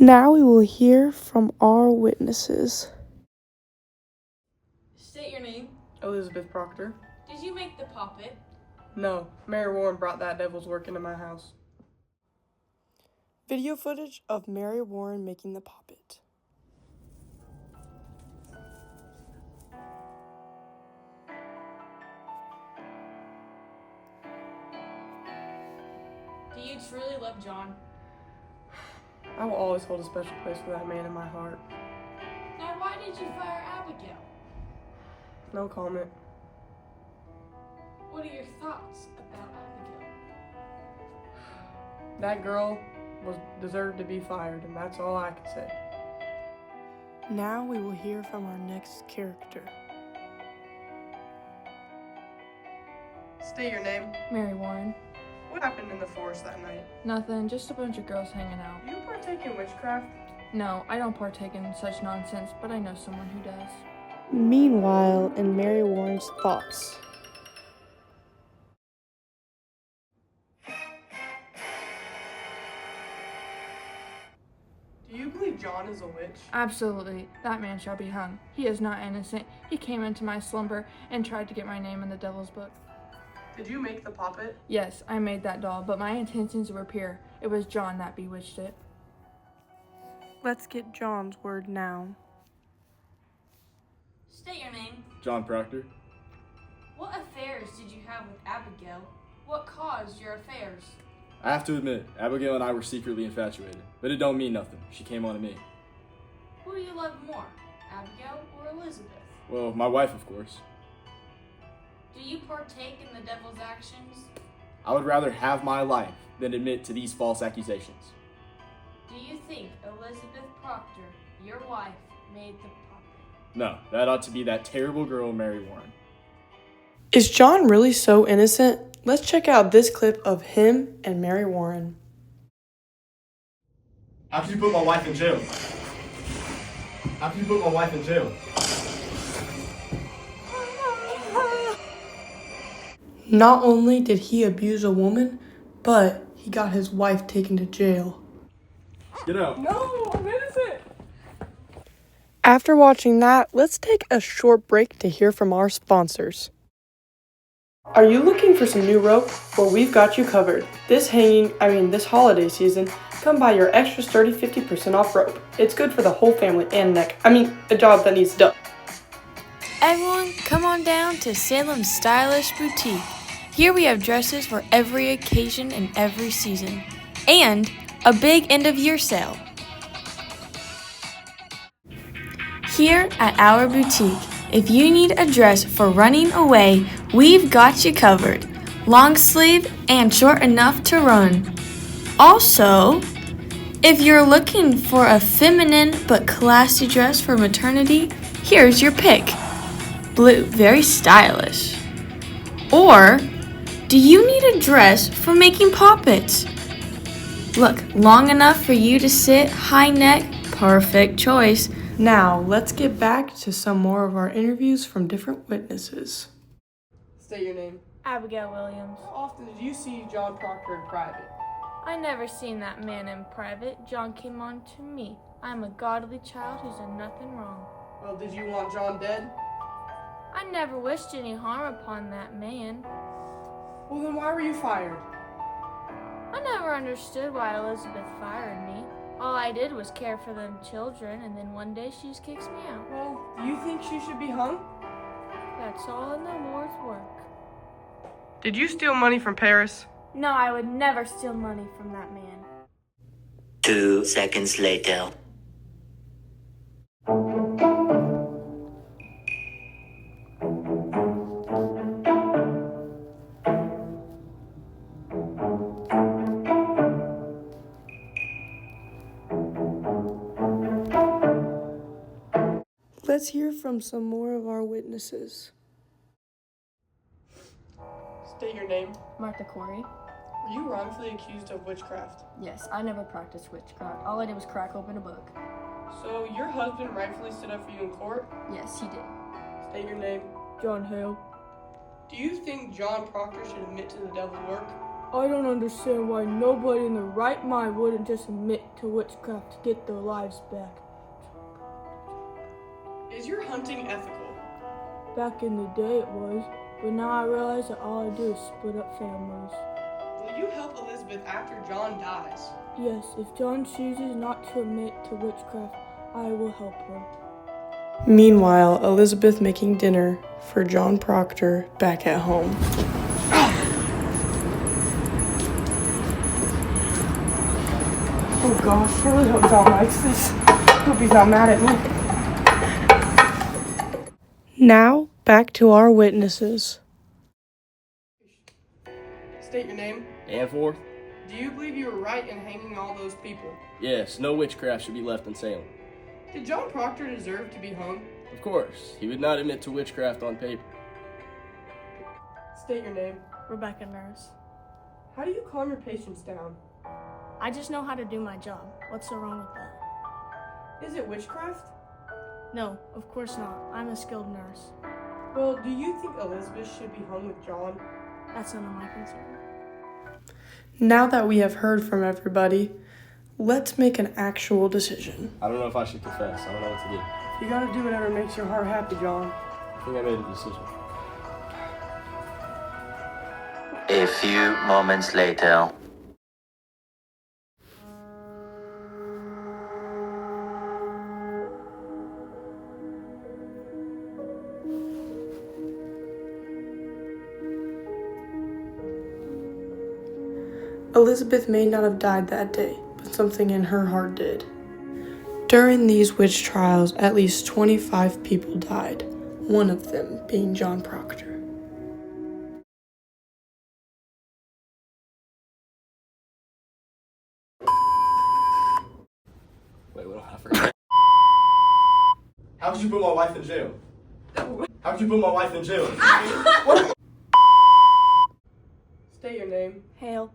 Now we will hear from our witnesses. State your name. Elizabeth Proctor. Did you make the puppet? No, Mary Warren brought that devil's work into my house. Video footage of Mary Warren making the puppet. Do you truly love John? I will always hold a special place for that man in my heart. Now why did you fire Abigail? No comment. What are your thoughts about Abigail? That girl deserved to be fired, and that's all I can say. Now we will hear from our next character. State your name. Mary Warren. What happened in the forest that night? Nothing, just a bunch of girls hanging out. Do you partake in witchcraft? No, I don't partake in such nonsense, but I know someone who does. Meanwhile, in Mary Warren's thoughts. Do you believe John is a witch? Absolutely, that man shall be hung. He is not innocent. He came into my slumber and tried to get my name in the devil's book. Did you make the puppet? Yes, I made that doll, but my intentions were pure. It was John that bewitched it. Let's get John's word now. State your name. John Proctor. What affairs did you have with Abigail? What caused your affairs? I have to admit, Abigail and I were secretly infatuated, but it don't mean nothing. She came on to me. Who do you love more, Abigail or Elizabeth? Well, my wife, of course. Do you partake in the devil's actions? I would rather have my life than admit to these false accusations. Do you think Elizabeth Proctor, your wife, made the puppet? No, that ought to be that terrible girl, Mary Warren. Is John really so innocent? Let's check out this clip of him and Mary Warren. How can you put my wife in jail? How can you put my wife in jail? Not only did he abuse a woman, but he got his wife taken to jail. Get out. No, I'm innocent! After watching that, let's take a short break to hear from our sponsors. Are you looking for some new rope? Well, we've got you covered. This holiday season, come buy your extra sturdy 50% off rope. It's good for the whole family and neck. A job that needs done. Everyone, come on down to Salem's Stylish Boutique. Here we have dresses for every occasion and every season, and a big end-of-year sale. Here at our boutique, if you need a dress for running away, we've got you covered. Long sleeve and short enough to run. Also, if you're looking for a feminine but classy dress for maternity, here's your pick. Blue, very stylish. Or, do you need a dress for making poppets? Look, long enough for you to sit, high neck, perfect choice. Now, let's get back to some more of our interviews from different witnesses. State your name. Abigail Williams. How often did you see John Proctor in private? I never seen that man in private. John came on to me. I'm a godly child who's done nothing wrong. Well, did you want John dead? I never wished any harm upon that man. Well, then why were you fired? I never understood why Elizabeth fired me. All I did was care for them children, and then one day she just kicks me out. Well, do you think she should be hung? That's all in the Lord's work. Did you steal money from Paris? No, I would never steal money from that man. 2 seconds later. Let's hear from some more of our witnesses. State your name. Martha Corey. Were you wrongfully accused of witchcraft? Yes, I never practiced witchcraft. All I did was crack open a book. So your husband rightfully stood up for you in court? Yes, he did. State your name. John who? Do you think John Proctor should admit to the devil's work? I don't understand why nobody in their right mind wouldn't just admit to witchcraft to get their lives back. Is your hunting ethical? Back in the day it was, but now I realize that all I do is split up families. Will you help Elizabeth after John dies? Yes, if John chooses not to admit to witchcraft, I will help her. Meanwhile, Elizabeth making dinner for John Proctor back at home. Oh gosh, I really hope John likes this. I hope he's not mad at me. Now, back to our witnesses. State your name. Danforth? Do you believe you were right in hanging all those people? Yes, no witchcraft should be left in Salem. Did John Proctor deserve to be hung? Of course, he would not admit to witchcraft on paper. State your name. Rebecca Nurse. How do you calm your patients down? I just know how to do my job. What's so wrong with that? Is it witchcraft? No, of course not. I'm a skilled nurse. Well, do you think Elizabeth should be hung with John? That's none of my concern. Now that we have heard from everybody, let's make an actual decision. I don't know if I should confess. I don't know what to do. You gotta do whatever makes your heart happy, John. I think I made a decision. A few moments later. Elizabeth may not have died that day, but something in her heart did. During these witch trials, at least 25 people died, one of them being John Proctor. Wait, I forgot. How could you put my wife in jail? How could you put my wife in jail? State your name. Hale.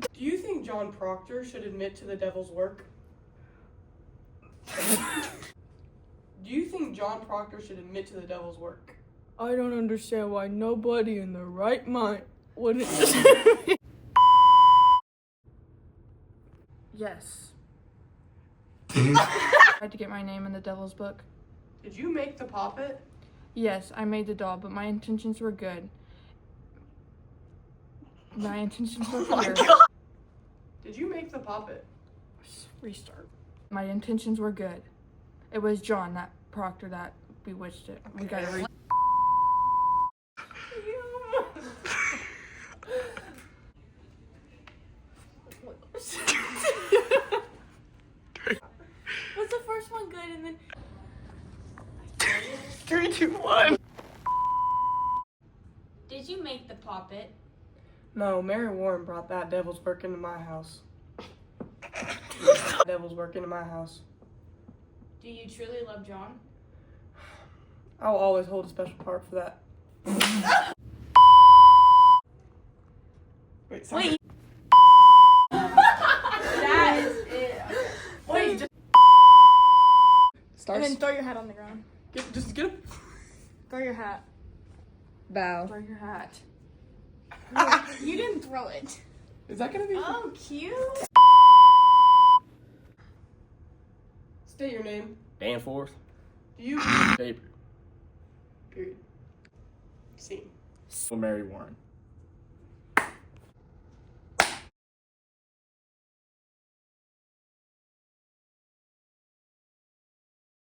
Do you think John Proctor should admit to the devil's work? Do you think John Proctor should admit to the devil's work? I don't understand why nobody in their right mind wouldn't Yes. I had to get my name in the devil's book. Did you make the poppet? Yes, I made the doll, but my intentions were good. My intentions were pure. Did you make the poppet? Restart. My intentions were good. It was John, that Proctor, that bewitched it. We gotta Was the first one good and then 3, 2, 1. Did you make the poppet? No, Mary Warren brought that devil's work into my house. Devil's work into my house. Do you truly love John? I will always hold a special part for that. Wait, sorry. Wait. That is it. Wait, just And then throw your hat on the ground. just get up. Throw your hat. bow. Throw your hat. You didn't throw it. Is that gonna be? Oh, cute. State your name. Danforth? Do you? Paper. Period. Scene. For Mary Warren.